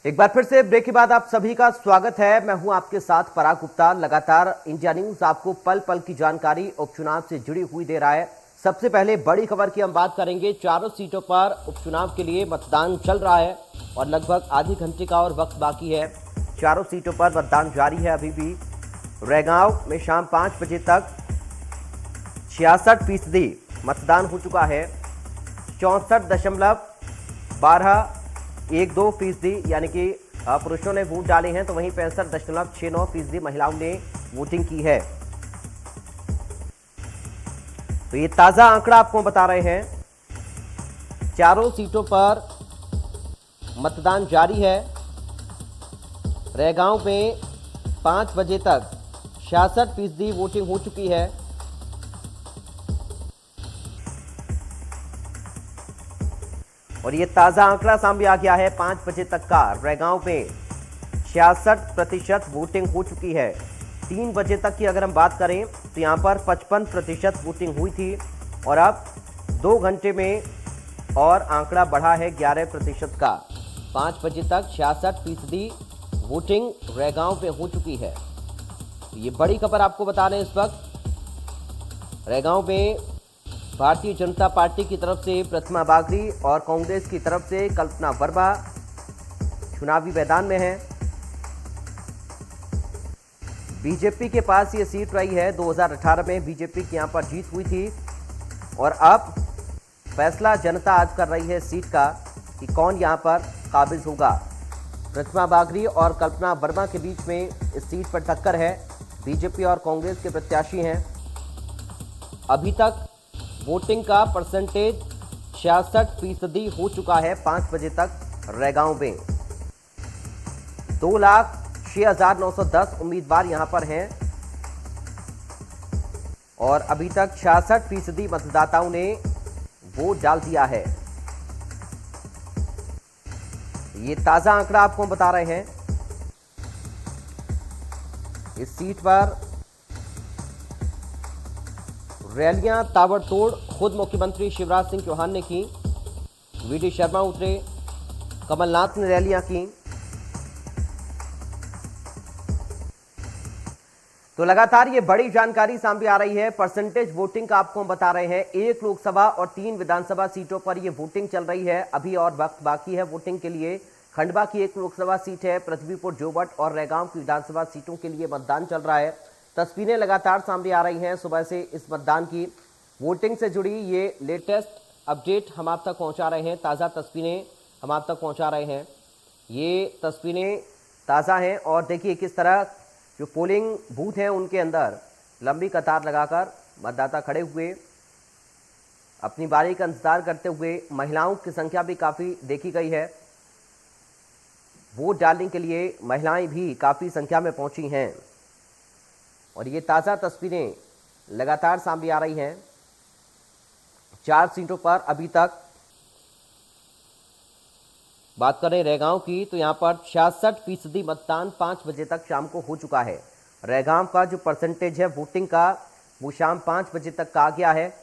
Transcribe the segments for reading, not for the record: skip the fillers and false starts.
एक बार फिर से ब्रेक के बाद आप सभी का स्वागत है। मैं हूं आपके साथ पराग गुप्ता। लगातार इंडिया न्यूज आपको पल पल की जानकारी उपचुनाव से जुड़ी हुई दे रहा है। सबसे पहले बड़ी खबर की हम बात करेंगे। चारों सीटों पर उपचुनाव के लिए मतदान चल रहा है और लगभग आधे घंटे का और वक्त बाकी है। चारों सीटों पर मतदान जारी है अभी भी। रैगांव में शाम 5 बजे तक 66% मतदान हो चुका है। 64.12% यानी कि पुरुषों ने वोट डाले हैं, तो वहीं 65.69% महिलाओं ने वोटिंग की है। तो ये ताजा आंकड़ा आपको बता रहे हैं। चारों सीटों पर मतदान जारी है। रैगांव में 5 बजे तक 66% वोटिंग हो चुकी है। और ये ताजा आंकड़ा सामने आ गया है 5 बजे तक का। रैगांव में 66% वोटिंग हो चुकी है। 3 बजे तक की अगर हम बात करें तो यहां पर 55% वोटिंग हुई थी और अब 2 घंटे में और आंकड़ा बढ़ा है 11% का। 5 बजे तक 66% वोटिंग रैगांव में हो चुकी है। ये बड़ी खबर आपको बता रहे हैं इस वक्त। रैगांव में भारतीय जनता पार्टी की तरफ से प्रतिमा बागरी और कांग्रेस की तरफ से कल्पना वर्मा चुनावी मैदान में है। बीजेपी के पास ये सीट रही है। 2018 में बीजेपी की यहां पर जीत हुई थी और अब फैसला जनता आज कर रही है इस सीट का कि कौन यहां पर काबिज होगा। प्रतिमा बागरी और कल्पना वर्मा के बीच में इस सीट पर टक्कर है। बीजेपी और कांग्रेस के प्रत्याशी हैं। अभी तक वोटिंग का परसेंटेज 66% हो चुका है। 5 बजे तक रैगांव में 2,06,910 उम्मीदवार यहां पर हैं और अभी तक 66% मतदाताओं ने वोट डाल दिया है। ये ताजा आंकड़ा आपको बता रहे हैं। इस सीट पर रैलियां ताबड़तोड़ खुद मुख्यमंत्री शिवराज सिंह चौहान ने की। वीडी शर्मा उतरे, कमलनाथ ने रैलियां की। तो लगातार ये बड़ी जानकारी सामने आ रही है। परसेंटेज वोटिंग का आपको हम बता रहे हैं। 1 लोकसभा और 3 विधानसभा सीटों पर ये वोटिंग चल रही है। अभी और वक्त बाकी है वोटिंग के लिए। खंडवा की 1 लोकसभा सीट है। पृथ्वीपुर, जोबट और रैगांव की विधानसभा सीटों के लिए मतदान चल रहा है। तस्वीरें लगातार सामने आ रही हैं सुबह से इस मतदान की। वोटिंग से जुड़ी ये लेटेस्ट अपडेट हम आप तक पहुंचा रहे हैं। ताज़ा तस्वीरें हम आप तक पहुंचा रहे हैं। ये तस्वीरें ताज़ा हैं और देखिए किस तरह जो पोलिंग बूथ हैं उनके अंदर लंबी कतार लगाकर मतदाता खड़े हुए अपनी बारी का इंतजार करते हुए। महिलाओं की संख्या भी काफ़ी देखी गई है। वोट डालने के लिए महिलाएं भी काफ़ी संख्या में पहुंची हैं और ये ताज़ा तस्वीरें लगातार सामने आ रही हैं। 4 सीटों पर अभी तक बात करें रैगांव की तो यहां पर 66% मतदान 5 बजे तक शाम को हो चुका है। रैगांव का जो परसेंटेज है वोटिंग का वो शाम 5 बजे तक का आ गया है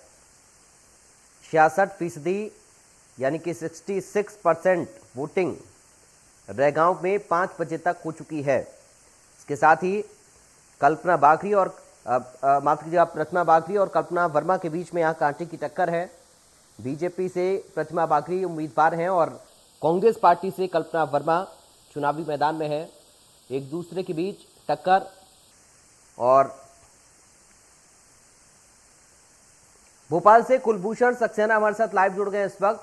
66%, यानी कि 66% वोटिंग रैगांव में 5 बजे तक हो चुकी है। इसके साथ ही कल्पना बागरी और माफ कीजिएगा प्रतिमा बागरी और कल्पना वर्मा के बीच में यहाँ कांटे की टक्कर है। बीजेपी से प्रतिमा बागरी उम्मीदवार हैं और कांग्रेस पार्टी से कल्पना वर्मा चुनावी मैदान में है। एक दूसरे के बीच टक्कर। और भोपाल से कुलभूषण सक्सेना हमारे साथ लाइव जुड़ गए इस वक्त।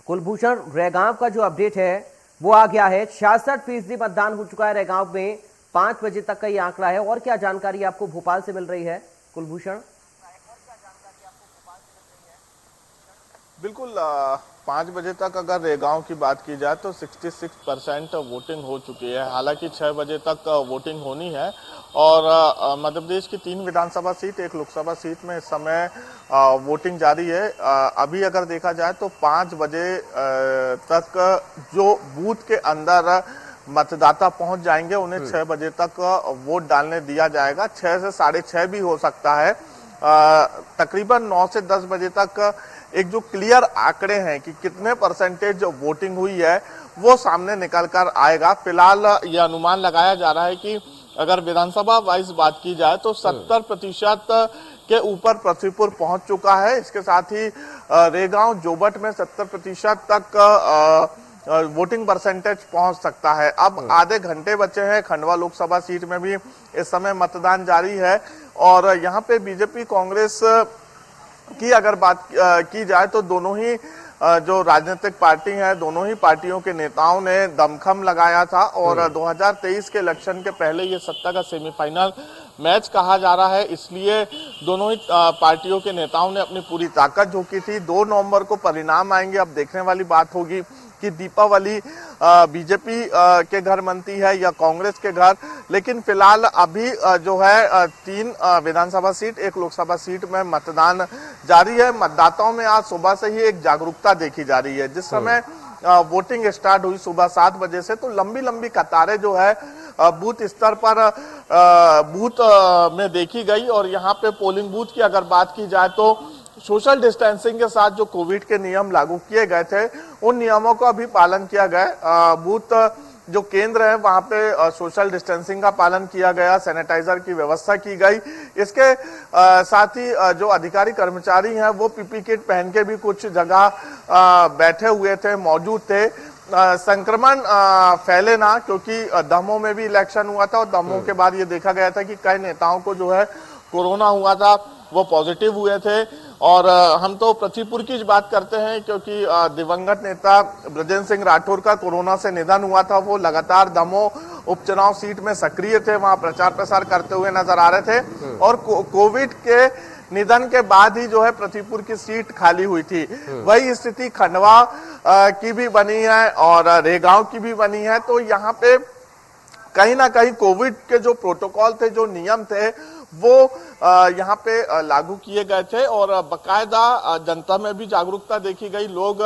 कुलभूषण, रैगांव का जो अपडेट है वो आ गया है। 66% मतदान हो चुका है रैगांव में। 5 बजे तक का ये आंकड़ा है। और क्या जानकारी आपको भोपाल से मिल रही है कुलभूषण? बिल्कुल 5 बजे तक अगर रैगांव की बात की जाए तो 66% वोटिंग हो चुकी है। हालांकि 6 बजे तक वोटिंग होनी है और मध्य प्रदेश की 3 विधानसभा सीट, 1 लोकसभा सीट में इस समय वोटिंग जारी है। अभी अगर देखा जाए तो 5 बजे तक जो बूथ के अंदर मतदाता पहुंच जाएंगे उन्हें 6 बजे तक वोट डालने दिया जाएगा। 6 से 6:30 भी हो सकता है। तकरीबन 9 से 10 बजे तक एक जो क्लियर आंकड़े हैं कि कितने परसेंटेज वोटिंग हुई है वो सामने निकल कर आएगा। फिलहाल ये अनुमान लगाया जा रहा है कि अगर विधानसभा वाइज बात की जाए तो 70% के ऊपर पृथ्वीपुर पहुंच चुका है। इसके साथ ही रेगांव जोबट में 70% तक वोटिंग परसेंटेज पहुंच सकता है। अब आधे घंटे बचे हैं। खंडवा लोकसभा सीट में भी इस समय मतदान जारी है और यहाँ पे बीजेपी कांग्रेस की अगर बात की जाए तो दोनों ही जो राजनीतिक पार्टी हैं, दोनों ही पार्टियों के नेताओं ने दमखम लगाया था और 2023 के इलेक्शन के पहले ये सत्ता का सेमीफाइनल मैच कहा जा रहा है। इसलिए दोनों ही पार्टियों के नेताओं ने अपनी पूरी ताकत झोंकी थी। 2 नवंबर को परिणाम आएंगे। अब देखने वाली बात होगी कि दीपावली बीजेपी के घर मनती है या कांग्रेस के घर। लेकिन फिलहाल अभी जो है 3 विधानसभा सीट, 1 लोकसभा सीट में मतदान जारी है। मतदाताओं में आज सुबह से ही एक जागरूकता देखी जा रही है। जिस समय वोटिंग स्टार्ट हुई सुबह 7 बजे से, तो लंबी लंबी कतारें जो है बूथ स्तर पर बूथ में देखी गई और यहाँ पे पोलिंग बूथ की अगर बात की जाए तो सोशल डिस्टेंसिंग के साथ जो कोविड के नियम लागू किए गए थे उन नियमों का भी पालन किया गया। बूथ जो केंद्र है वहां पे सोशल डिस्टेंसिंग का पालन किया गया, सैनिटाइजर की व्यवस्था की गई। इसके साथ ही जो अधिकारी कर्मचारी हैं वो पीपी किट पहन के भी कुछ जगह बैठे हुए थे, मौजूद थे। संक्रमण फैले ना, क्योंकि दमोह में भी इलेक्शन हुआ था और दमोह के बाद ये देखा गया था कि कई नेताओं को जो है कोरोना हुआ था, वो पॉजिटिव हुए थे। और हम तो पृथ्वीपुर की बात करते हैं क्योंकि दिवंगत नेता ब्रजेंद्र सिंह राठौर का कोरोना से निधन हुआ था। वो लगातार दमोह उपचुनाव सीट में सक्रिय थे, वहां प्रचार प्रसार करते हुए नजर आ रहे थे और कोविड के निधन के बाद ही जो है पृथ्वीपुर की सीट खाली हुई थी। वही स्थिति खंडवा की भी बनी है और रेगांव की भी बनी है। तो यहाँ पे कहीं ना कहीं कोविड के जो प्रोटोकॉल थे, जो नियम थे, वो यहाँ पे लागू किए गए थे और बकायदा जनता में भी जागरूकता देखी गई। लोग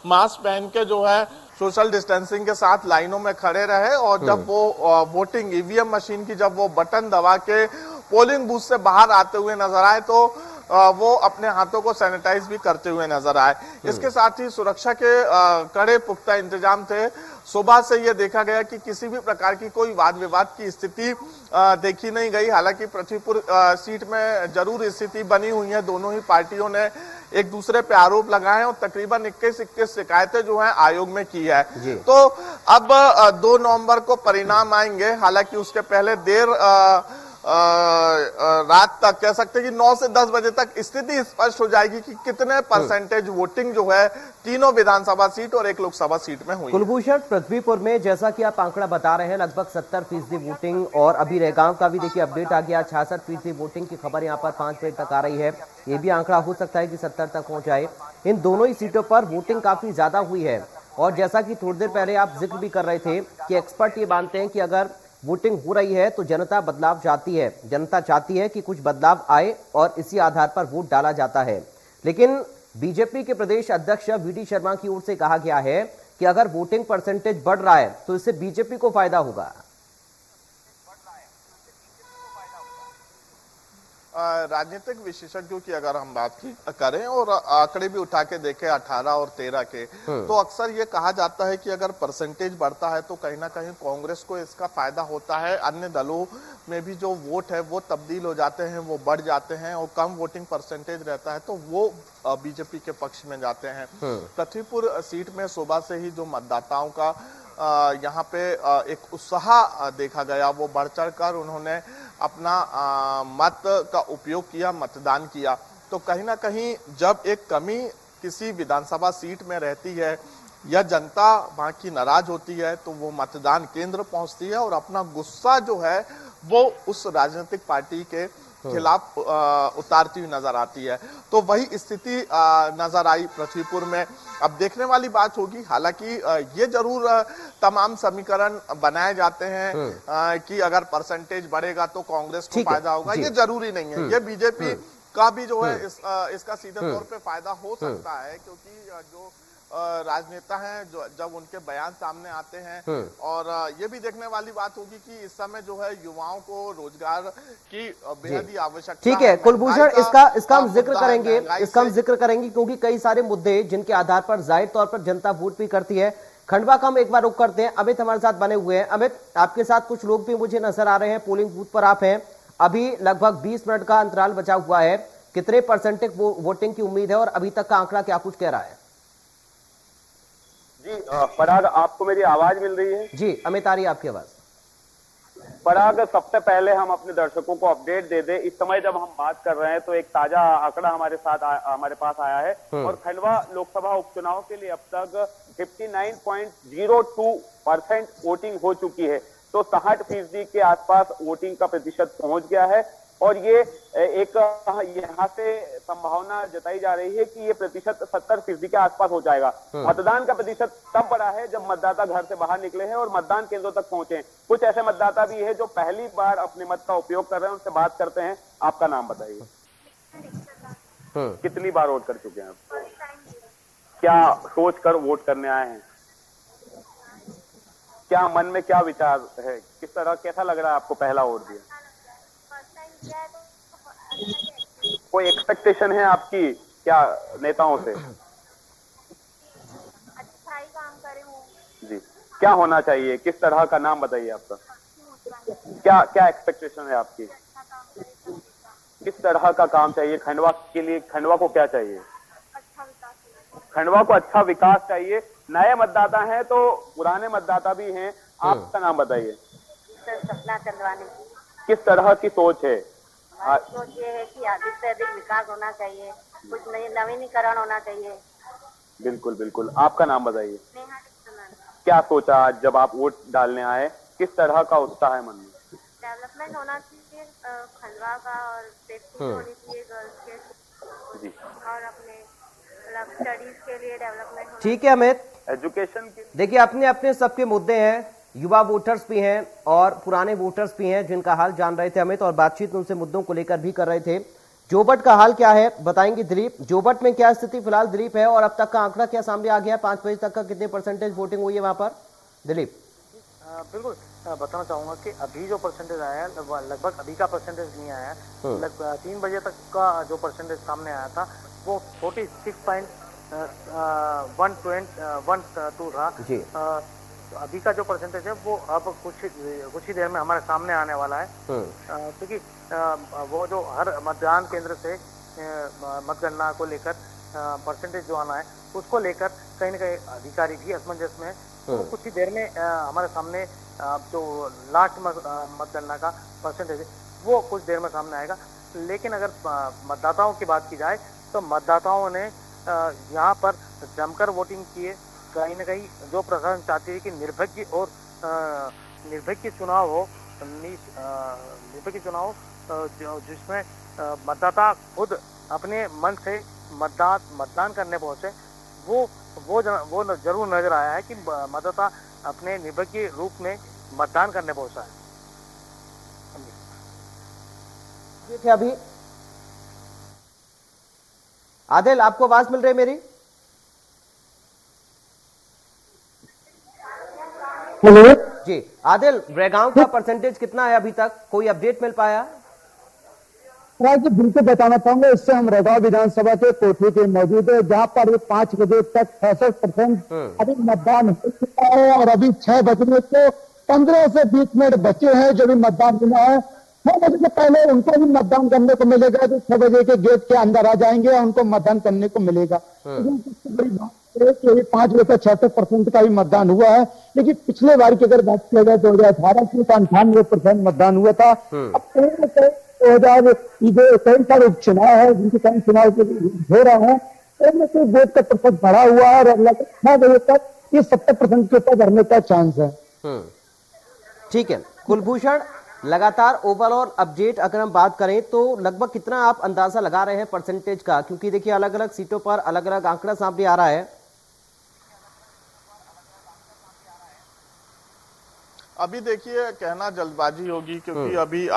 मास्क पहन के जो है सोशल डिस्टेंसिंग के साथ लाइनों में खड़े रहे और जब वो वोटिंग ईवीएम मशीन की जब वो बटन दबा के पोलिंग बूथ से बाहर आते हुए नजर आए तो वो अपने हाथों को सैनिटाइज भी करते हुए नजर आए। इसके साथ ही सुरक्षा के कड़े पुख्ता इंतजाम थे। सुबह से ये देखा गया कि किसी भी प्रकार की कोई वाद विवाद की स्थिति देखी नहीं गई। हालांकि पृथ्वीपुर सीट में जरूर स्थिति बनी हुई है। दोनों ही पार्टियों ने एक दूसरे पे आरोप लगाए और तकरीबन 21 शिकायतें जो है आयोग में की है। तो अब 2 नवंबर को परिणाम आएंगे। हालांकि उसके पहले देर रात तक कह सकते हैं कि 9 से 10 बजे तक स्थिति स्पष्ट हो जाएगी कि कितने परसेंटेज वोटिंग जो है तीनों विधानसभा सीट और 1 लोकसभा सीट में हुई। कुलभूषण, पृथ्वीपुर में जैसा कि आप आंकड़ा बता रहे हैं लगभग 70% वोटिंग और अभी रेगांव का भी देखिए अपडेट आ गया, 66% वोटिंग की खबर यहाँ पर 5 बजे तक आ रही है। ये भी आंकड़ा हो सकता है कि 70 तक पहुंच जाए। इन दोनों ही सीटों पर वोटिंग काफी ज्यादा हुई है और जैसा कि थोड़ी देर पहले आप जिक्र भी कर रहे थे कि एक्सपर्ट ये मानते हैं कि अगर वोटिंग हो रही है तो जनता बदलाव चाहती है, जनता चाहती है कि कुछ बदलाव आए और इसी आधार पर वोट डाला जाता है। लेकिन बीजेपी के प्रदेश अध्यक्ष वीडी शर्मा की ओर से कहा गया है कि अगर वोटिंग परसेंटेज बढ़ रहा है तो इससे बीजेपी को फायदा होगा। राजनीतिक विशेषज्ञों की अगर हम बात करें और आंकड़े भी उठा के देखें 18 और 13 के, तो अक्सर ये कहा जाता है कि अगर परसेंटेज बढ़ता है तो कहीं ना कहीं कांग्रेस को इसका फायदा होता है। अन्य दलों में भी जो वोट है वो तब्दील हो जाते हैं, वो बढ़ जाते हैं और कम वोटिंग परसेंटेज रहता है तो वो बीजेपी के पक्ष में जाते हैं। पृथ्वीपुर सीट में सुबह से ही जो मतदाताओं का यहाँ पे एक उत्साह देखा गया, वो बढ़ चढ़ कर उन्होंने अपना मत का उपयोग किया, मतदान किया। तो कहीं ना कहीं जब एक कमी किसी विधानसभा सीट में रहती है या जनता वहां की नाराज होती है तो वो मतदान केंद्र पहुंचती है और अपना गुस्सा जो है वो उस राजनीतिक पार्टी के खिलाफ उतारती हुई नजर आती है। तो वही स्थिति नजर आई पृथ्वीपुर में। अब देखने वाली बात होगी। हालांकि ये जरूर तमाम समीकरण बनाए जाते हैं कि अगर परसेंटेज बढ़ेगा तो कांग्रेस को फायदा होगा, ये जरूरी नहीं है। ये बीजेपी का भी जो है इसका सीधे तौर पे फायदा हो सकता है, क्योंकि जो राजनेता हैं जो जब उनके बयान सामने आते हैं, और ये भी देखने वाली बात होगी कि इस समय जो है युवाओं को रोजगार की बेहद ही आवश्यकता ठीक है कुलभूषण, इसका हम जिक्र करेंगे, क्योंकि कई सारे मुद्दे जिनके आधार पर जाहिर तौर पर जनता वोट भी करती है। खंडवा का हम एक बार रुक करते हैं। अमित हमारे साथ बने हुए हैं। अमित, आपके साथ कुछ लोग भी मुझे नजर आ रहे हैं, पोलिंग बूथ पर आप हैं, अभी लगभग 20 मिनट का अंतराल बचा हुआ है, कितने परसेंटेज वोटिंग की उम्मीद है और अभी तक का आंकड़ा क्या कुछ कह रहा है? जी पराग, आपको मेरी आवाज मिल रही है? जी अमित, आ रही है आपकी आवाज। पराग, सबसे पहले हम अपने दर्शकों को अपडेट दे दें। इस समय जब हम बात कर रहे हैं तो एक ताजा आंकड़ा हमारे पास आया है और खंडवा लोकसभा उपचुनाव के लिए अब तक 59.02% वोटिंग हो चुकी है। तो 60% के आसपास वोटिंग का प्रतिशत पहुंच गया है और ये एक यहाँ से संभावना जताई जा रही है कि ये प्रतिशत 70% के आसपास हो जाएगा। मतदान का प्रतिशत तब बढ़ा है जब मतदाता घर से बाहर निकले हैं और मतदान केंद्रों तक पहुंचे हैं। कुछ ऐसे मतदाता भी है जो पहली बार अपने मत का उपयोग कर रहे हैं, उनसे बात करते हैं। आपका नाम बताइए, कितनी बार वोट कर चुके हैं आप? क्या सोच कर वोट करने आए हैं? क्या मन में क्या विचार है, किस तरह, कैसा लग रहा है आपको पहला वोट दिया? कोई एक्सपेक्टेशन है आपकी क्या नेताओं से? अच्छा ही काम करे वो। जी, क्या होना चाहिए, किस तरह का, नाम बताइए आपका, क्या क्या एक्सपेक्टेशन है आपकी? किस तरह का काम चाहिए खंडवा के लिए? खंडवा को क्या चाहिए? अच्छा विकास। खंडवा को अच्छा विकास चाहिए। नए मतदाता हैं तो पुराने मतदाता भी हैं, आपका नाम बताइए। सपना चंद्रानी। किस तरह की सोच है? सोच ये है कि अधिक से अधिक विकास होना चाहिए, कुछ नवीनीकरण होना चाहिए। बिल्कुल बिल्कुल, आपका नाम बताइए। नेहा डिक्सनन। क्या सोचा आज जब आप वोट डालने आए, किस तरह का उत्साह है मन में? डेवलपमेंट होना चाहिए खंडवा का, और सेफ्टी होनी चाहिए गर्ल्स के जी, और अपने स्टडीज के लिए डेवलपमेंट होना। ठीक है अमित, एजुकेशन के देखिए अपने अपने सबके मुद्दे हैं, युवा वोटर्स भी हैं और पुराने वोटर्स भी हैं जिनका हाल जान रहे थे अमित, और बातचीत उनसे मुद्दों को लेकर भी कर रहे थे। जोबट का हाल क्या है बताएंगे दिलीप। जोबट में क्या स्थिति फिलहाल दिलीप है और अब तक का आंकड़ा क्या सामने आ गया? 5 बजे तक का कितने परसेंटेज वोटिंग हुई है वहां पर दिलीप? बिल्कुल बताना चाहूंगा कि अभी जो परसेंटेज आया है लगभग अभी का परसेंटेज नहीं आया है। लगभग 3 बजे तक का जो परसेंटेज सामने आया था वो 46.12 था जी। अभी का जो परसेंटेज है वो अब कुछ ही देर में हमारे सामने आने वाला है, क्योंकि वो जो हर मतदान केंद्र से मतगणना को लेकर परसेंटेज जो आना है उसको लेकर कहीं ना कहीं अधिकारी भी असमंजस में है। तो कुछ ही देर में हमारे सामने जो लास्ट मतगणना का परसेंटेज है वो कुछ देर में सामने आएगा। लेकिन अगर मतदाताओं की बात की जाए तो मतदाताओं ने यहाँ पर जमकर वोटिंग किए। कहीं ना कहीं जो प्रशासन चाहती है कि निर्भय और निर्भय चुनाव हो, निर्भय चुनाव जिसमें मतदाता खुद अपने मन से मतदान करने पहुंचे, वो जरूर नजर आया है कि मतदाता अपने निर्भय के रूप में मतदान करने पहुंचा है। थे अभी आदिल, आपको आवाज मिल रही है मेरी? हेलो जी आदिल, रेगांव का परसेंटेज कितना है अभी तक, कोई अपडेट मिल पाया? जी बिल्कुल बताना चाहूंगा। इससे हम रेगांव विधानसभा के कोठरी के मौजूद है जहां पर 5 बजे तक 66% अभी मतदान हो चुका है और अभी 6 बजने को 15 से 20 मिनट बचे हैं जो भी मतदान हुआ है। 6 बजे से पहले उनको भी मतदान करने को मिलेगा, जो 6 बजे के गेट के अंदर आ जाएंगे और उनको मतदान करने को मिलेगा। सबसे बड़ी बात है कि 5 बजे तक 66% का भी मतदान हुआ है, लेकिन पिछले बार की अगर बात किया जाए 2018 की तो 98% मतदान हुआ था। अब कई सारे उपचुनाव है जिनके कई चुनाव हो रहे हैं, उनमें वोट का प्रतिशत बढ़ा हुआ है और लगभग 6 बजे तक ये 70% के ऊपर बढ़ने का चांस है। ठीक है कुलभूषण, लगातार ओवरऑल अपडेट अगर हम बात करें तो लगभग कितना आप अंदाजा लगा रहे हैं परसेंटेज का, क्योंकि देखिए अलग अलग सीटों पर अलग अलग आंकड़ा सामने आ रहा है। अभी देखिए कहना जल्दबाजी होगी क्योंकि अभी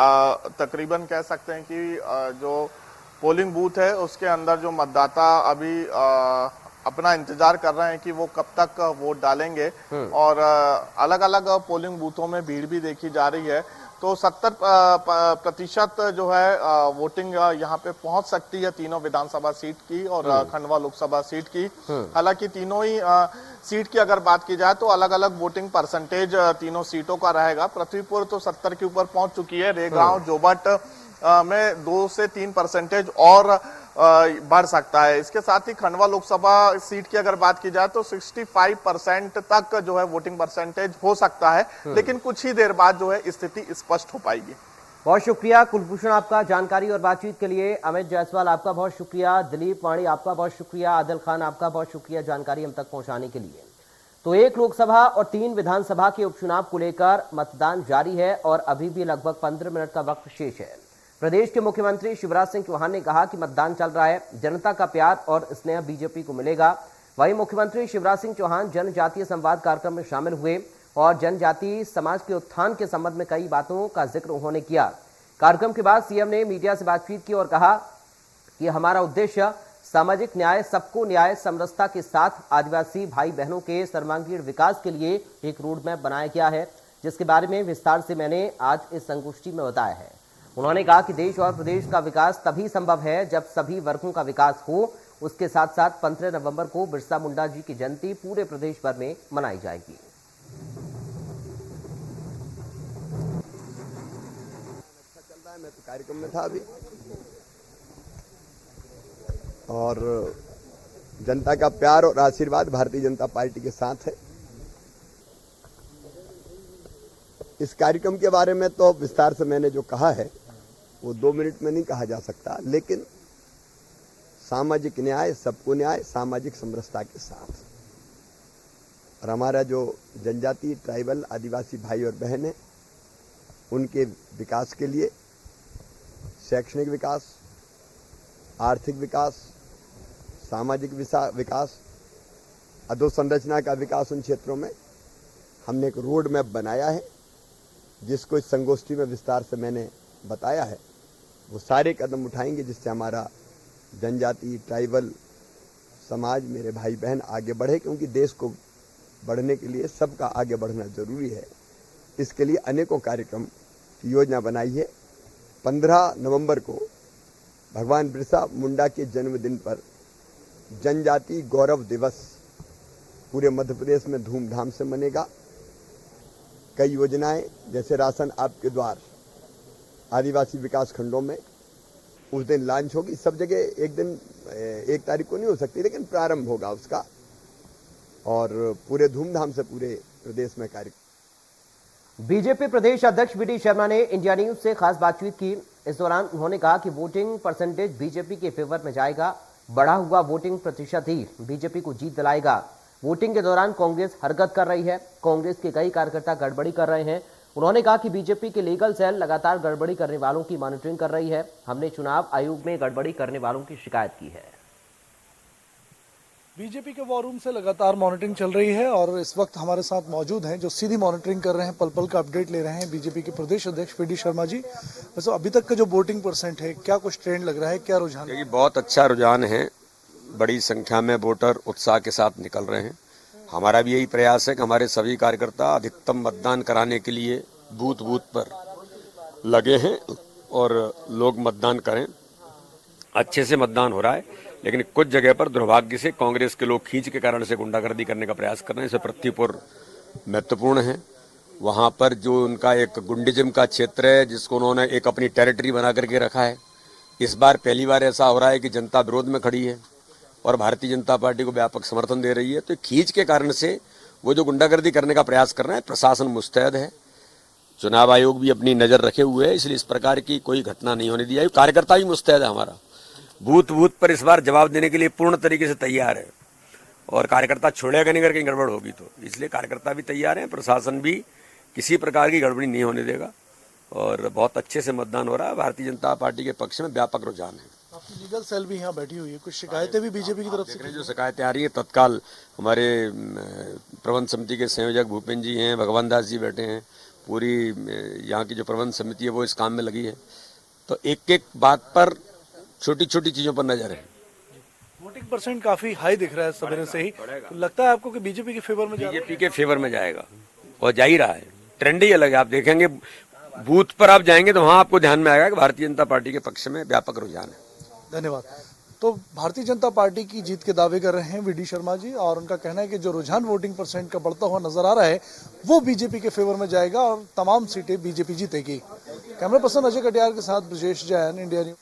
तकरीबन कह सकते हैं कि जो पोलिंग बूथ है उसके अंदर जो मतदाता अभी अपना इंतजार कर रहे हैं कि वो कब तक वोट डालेंगे। और अलग अलग पोलिंग बूथों में भीड़ भी देखी जा रही है। तो 70% जो है वोटिंग यहाँ पे पहुंच सकती है तीनों विधानसभा सीट की और खंडवा लोकसभा सीट की। हालांकि तीनों ही सीट की अगर बात की जाए तो अलग अलग वोटिंग परसेंटेज तीनों सीटों का रहेगा। पृथ्वीपुर तो 70 के ऊपर पहुंच चुकी है। रेगांव, जोबट में 2 से 3% और बढ़ सकता है। इसके साथ ही खंडवा लोकसभा सीट की अगर बात की जाए तो 65% तक जो है वोटिंग परसेंटेज हो सकता है, लेकिन कुछ ही देर बाद जो है स्थिति स्पष्ट हो पाएगी। बहुत शुक्रिया कुलभूषण आपका जानकारी और बातचीत के लिए। अमित जायसवाल आपका बहुत शुक्रिया। दिलीप वाणी आपका बहुत शुक्रिया। आदिल खान आपका बहुत शुक्रिया जानकारी हम तक पहुंचाने के लिए। तो 1 लोकसभा और 3 विधानसभा के उपचुनाव को लेकर मतदान जारी है और अभी भी लगभग 15 मिनट का वक्त शेष है। प्रदेश के मुख्यमंत्री शिवराज सिंह चौहान ने कहा कि मतदान चल रहा है, जनता का प्यार और स्नेह बीजेपी को मिलेगा। वहीं मुख्यमंत्री शिवराज सिंह चौहान जनजातीय संवाद कार्यक्रम में शामिल हुए और जनजातीय समाज के उत्थान के संबंध में कई बातों का जिक्र उन्होंने किया। कार्यक्रम के बाद सीएम ने मीडिया से बातचीत की और कहा कि हमारा उद्देश्य सामाजिक न्याय, सबको न्याय, समरसता के साथ आदिवासी भाई बहनों के सर्वांगीण विकास के लिए एक रोड मैप बनाया गया है, जिसके बारे में विस्तार से मैंने आज इस संगोष्ठी में बताया है। उन्होंने कहा कि देश और प्रदेश का विकास तभी संभव है जब सभी वर्गों का विकास हो। उसके साथ साथ 15 नवंबर को बिरसा मुंडा जी की जयंती पूरे प्रदेश भर में मनाई जाएगी। मैं तो कार्यक्रम में था अभी, और जनता का प्यार और आशीर्वाद भारतीय जनता पार्टी के साथ है। इस कार्यक्रम के बारे में तो विस्तार से मैंने जो कहा है वो 2 मिनट में नहीं कहा जा सकता, लेकिन सामाजिक न्याय, सबको न्याय, सामाजिक समरसता के साथ, और हमारा जो जनजाति, ट्राइबल, आदिवासी भाई और बहन है उनके विकास के लिए शैक्षणिक विकास, आर्थिक विकास, सामाजिक विकास, अधोसंरचना का विकास उन क्षेत्रों में हमने एक रोड मैप बनाया है, जिसको इस संगोष्ठी में विस्तार से मैंने बताया है। वो सारे कदम उठाएंगे जिससे हमारा जनजाति, ट्राइबल समाज, मेरे भाई बहन आगे बढ़े, क्योंकि देश को बढ़ने के लिए सबका आगे बढ़ना जरूरी है। इसके लिए अनेकों कार्यक्रम की योजना बनाई है। 15 नवंबर को भगवान बिरसा मुंडा के जन्मदिन पर जनजाति गौरव दिवस पूरे मध्य प्रदेश में धूमधाम से मनेगा। कई योजनाएं जैसे राशन आपके द्वार आदिवासी विकास खंडों में उस दिन लॉन्च होगी। सब जगह एक दिन 1 तारीख को नहीं हो सकती, लेकिन प्रारंभ होगा उसका, और पूरे धूमधाम से पूरे प्रदेश में कार्यक्रम। बीजेपी प्रदेश अध्यक्ष वी.डी. शर्मा ने इंडिया न्यूज से खास बातचीत की। इस दौरान उन्होंने कहा कि वोटिंग परसेंटेज बीजेपी के फेवर में जाएगा। बढ़ा हुआ वोटिंग प्रतिशत ही बीजेपी को जीत दिलाएगा। वोटिंग के दौरान कांग्रेस हरकत कर रही है, कांग्रेस के कई कार्यकर्ता गड़बड़ी कर रहे हैं। उन्होंने कहा कि बीजेपी के लीगल सेल लगातार गड़बड़ी करने वालों की मॉनिटरिंग कर रही है। हमने चुनाव आयोग में गड़बड़ी करने वालों की शिकायत की है। बीजेपी के वॉर रूम से लगातार मॉनिटरिंग चल रही है और इस वक्त हमारे साथ मौजूद हैं जो सीधी मॉनिटरिंग कर रहे हैं, पल पल का अपडेट ले रहे हैं, बीजेपी के प्रदेश अध्यक्ष वी.डी. शर्मा जी। वैसे अभी तक का जो वोटिंग परसेंट है, क्या कुछ ट्रेंड लग रहा है, क्या रुझान? देखिए, बहुत अच्छा रुझान है। बड़ी संख्या में वोटर उत्साह के साथ निकल रहे हैं। हमारा भी यही प्रयास है कि हमारे सभी कार्यकर्ता अधिकतम मतदान कराने के लिए बूथ बूथ पर लगे हैं और लोग मतदान करें। अच्छे से मतदान हो रहा है, लेकिन कुछ जगह पर दुर्भाग्य से कांग्रेस के लोग खींच के कारण से गुंडागर्दी करने का प्रयास कर रहे हैं। इसे पृथ्वीपुर महत्वपूर्ण है। वहां पर जो उनका एक गुंडिज्म का क्षेत्र है, जिसको उन्होंने एक अपनी टेरिटरी बना करके रखा है, इस बार पहली बार ऐसा हो रहा है कि जनता विरोध में खड़ी है और भारतीय जनता पार्टी को व्यापक समर्थन दे रही है। तो खींच के कारण से वो जो गुंडागर्दी करने का प्रयास कर रहे हैं, प्रशासन मुस्तैद है, चुनाव आयोग भी अपनी नजर रखे हुए है, इसलिए इस प्रकार की कोई घटना नहीं होने दी जाएगी। कार्यकर्ता भी मुस्तैद है, हमारा बूथ बूथ पर इस बार जवाब देने के लिए पूर्ण तरीके से तैयार है और कार्यकर्ता छोड़ेगा नहीं, करके गड़बड़ होगी तो इसलिए कार्यकर्ता भी तैयार है, प्रशासन भी किसी प्रकार की गड़बड़ी नहीं होने देगा और बहुत अच्छे से मतदान हो रहा है। भारतीय जनता पार्टी के पक्ष में व्यापक रुझान है। आपकी लीगल सेल भी यहाँ बैठी हुई है, कुछ शिकायतें भी बीजेपी की तरफ से? जो शिकायतें आ रही है, तत्काल हमारे प्रबंध समिति के संयोजक भूपेंद्र जी हैं, भगवान दास जी बैठे हैं, पूरी यहाँ की जो प्रबंध समिति है वो इस काम में लगी है। तो एक एक बात पर, छोटी छोटी चीजों पर नजर है। वोटिंग वोटिंग % काफी हाई दिख रहा है सवेरे से ही, तो लगता है आपको कि बीजेपी के फेवर में बीजेपी के फेवर में जाएगा और जा ही रहा है। ट्रेंड ही अलग है, आप देखेंगे बूथ पर आप जाएंगे तो वहां आपको ध्यान में आएगा कि भारतीय जनता पार्टी के पक्ष में व्यापक रुझान है। धन्यवाद। तो भारतीय जनता पार्टी की जीत के दावे कर रहे हैं वीडी शर्मा जी, और उनका कहना है कि जो रुझान वोटिंग % का बढ़ता हुआ नजर आ रहा है वो बीजेपी के फेवर में जाएगा और तमाम सीटें बीजेपी जीतेगी। कैमरा पर्सन अजय कटियार के साथ ब्रजेश जैन, इंडिया न्यूज।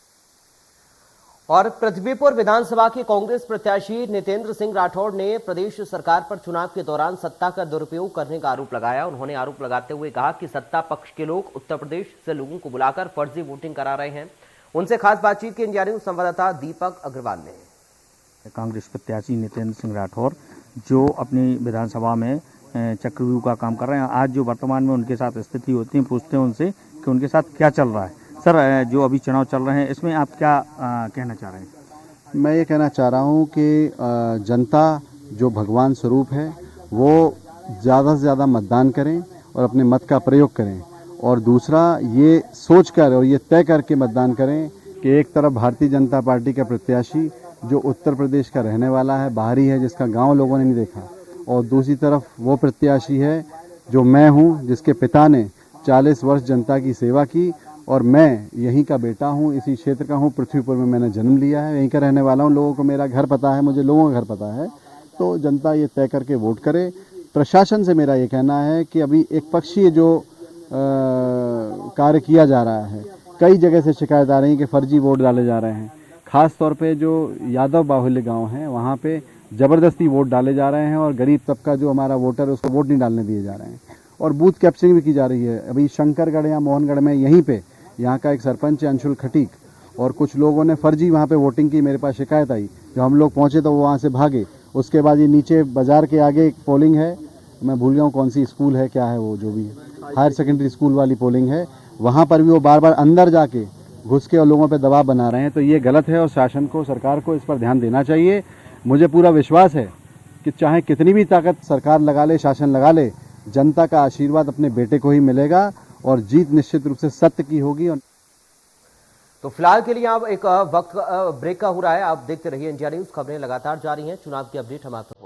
और पृथ्वीपुर विधानसभा के कांग्रेस प्रत्याशी नितेंद्र सिंह राठौड़ ने प्रदेश सरकार पर चुनाव के दौरान सत्ता का दुरुपयोग करने का आरोप लगाया। उन्होंने आरोप लगाते हुए कहा कि सत्ता पक्ष के लोग उत्तर प्रदेश से लोगों को बुलाकर फर्जी वोटिंग करा रहे हैं। उनसे खास बातचीत की इंडिया न्यूज संवाददाता दीपक अग्रवाल ने। कांग्रेस प्रत्याशी नितेंद्र सिंह राठौड़ जो अपनी विधानसभा में चक्रव्यूह का काम कर रहे हैं, आज जो वर्तमान में उनके साथ स्थिति होती है, पूछते हैं उनसे कि उनके साथ क्या चल रहा है। सर, जो अभी चुनाव चल रहे हैं इसमें आप क्या कहना चाह रहे हैं? मैं ये कहना चाह रहा हूँ कि जनता जो भगवान स्वरूप है वो ज़्यादा से ज़्यादा मतदान करें और अपने मत का प्रयोग करें, और दूसरा ये सोचकर और ये तय करके मतदान करें कि एक तरफ भारतीय जनता पार्टी का प्रत्याशी जो उत्तर प्रदेश का रहने वाला है, बाहरी है, जिसका गांव लोगों ने नहीं देखा, और दूसरी तरफ वो प्रत्याशी है जो मैं हूं, जिसके पिता ने 40 वर्ष जनता की सेवा की, और मैं यहीं का बेटा हूं, इसी क्षेत्र का हूं, पृथ्वीपुर में मैंने जन्म लिया है, यहीं का रहने वाला हूं, लोगों को मेरा घर पता है, मुझे लोगों का घर पता है। तो जनता ये तय करके वोट करे। प्रशासन से मेरा ये कहना है कि अभी एक पक्षीय जो कार्य किया जा रहा है, कई जगह से शिकायत आ रही है कि फर्जी वोट डाले जा रहे हैं। खास तौर पे जो यादव बाहुल्य गांव है वहाँ पे ज़बरदस्ती वोट डाले जा रहे हैं, और गरीब तबका जो हमारा वोटर है उसको वोट नहीं डालने दिए जा रहे हैं, और बूथ कैप्चरिंग भी की जा रही है। अभी शंकरगढ़ या मोहनगढ़ में यहीं पे यहाँ का एक सरपंच है अंशुल खटीक, और कुछ लोगों ने फर्जी वहाँ पे वोटिंग की। मेरे पास शिकायत आई, जब हम लोग पहुँचे तो वो वहाँ से भागे। उसके बाद ये नीचे बाजार के आगे एक पोलिंग है, मैं भूल गया हूँ कौन सी स्कूल है, क्या है वो, जो भी हायर सेकेंडरी स्कूल वाली पोलिंग है, वहाँ पर भी वो बार बार अंदर जाके घुस के और लोगों पे दबाव बना रहे हैं। तो ये गलत है और शासन को, सरकार को इस पर ध्यान देना चाहिए। मुझे पूरा विश्वास है कि चाहे कितनी भी ताकत सरकार लगा ले, शासन लगा ले, जनता का आशीर्वाद अपने बेटे को ही मिलेगा और जीत निश्चित रूप से सत्य की होगी। तो फिलहाल के लिए अब एक वक्त ब्रेक का हो रहा है। आप देखते रहिए इंडिया न्यूज, खबरें लगातार जारी हैं। चुनाव की अपडेट हम आपको